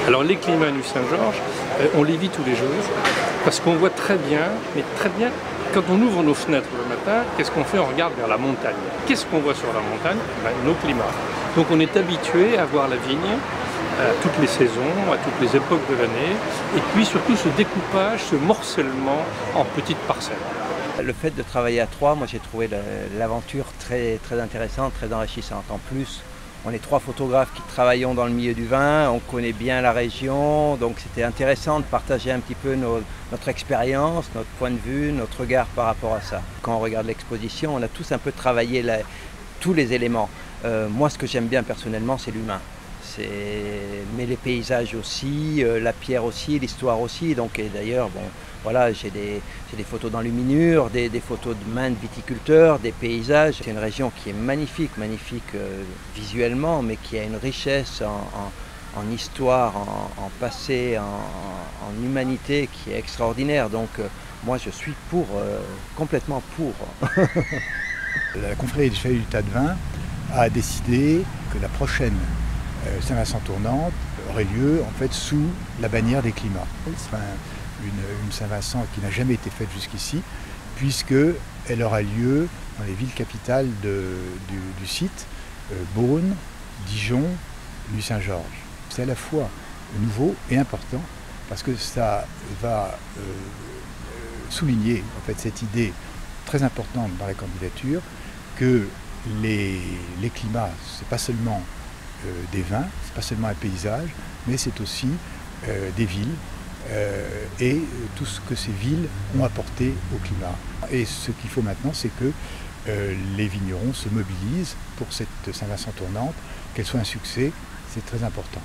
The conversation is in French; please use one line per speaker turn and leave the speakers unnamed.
Alors les climats du Saint-Georges, on les vit tous les jours parce qu'on voit très bien, mais très bien, quand on ouvre nos fenêtres le matin, qu'est-ce qu'on fait? On regarde vers la montagne. Qu'est-ce qu'on voit sur la montagne? Nos climats. Donc on est habitué à voir la vigne à toutes les saisons, à toutes les époques de l'année, et puis surtout ce découpage, ce morcellement en petites parcelles.
Le fait de travailler à trois, moi j'ai trouvé l'aventure très intéressante, très enrichissante. En plus, on est trois photographes qui travaillons dans le milieu du vin, on connaît bien la région, donc c'était intéressant de partager un petit peu notre expérience, notre point de vue, notre regard par rapport à ça. Quand on regarde l'exposition, on a tous un peu travaillé tous les éléments. Moi, ce que j'aime bien personnellement, c'est l'humain. Mais les paysages aussi, la pierre aussi, l'histoire aussi. Donc, et d'ailleurs, bon, voilà, j'ai des photos d'enluminure, des photos de mains de viticulteurs, des paysages. C'est une région qui est magnifique visuellement, mais qui a une richesse en histoire, en passé, en humanité qui est extraordinaire. Donc, moi, je suis complètement pour.
La confrérie des Chevaliers du Tas de Vin a décidé que la prochaine Saint-Vincent tournante aurait lieu en fait sous la bannière des climats. Ce sera une Saint-Vincent qui n'a jamais été faite jusqu'ici, puisqu'elle aura lieu dans les villes capitales du site, Beaune, Dijon, Nuits-Saint-Georges. C'est à la fois nouveau et important parce que ça va souligner en fait cette idée très importante dans la candidature que les climats, c'est pas seulement des vins, c'est pas seulement un paysage, mais c'est aussi des villes et tout ce que ces villes ont apporté au climat. Et ce qu'il faut maintenant, c'est que les vignerons se mobilisent pour cette Saint-Vincent tournante, qu'elle soit un succès, c'est très important.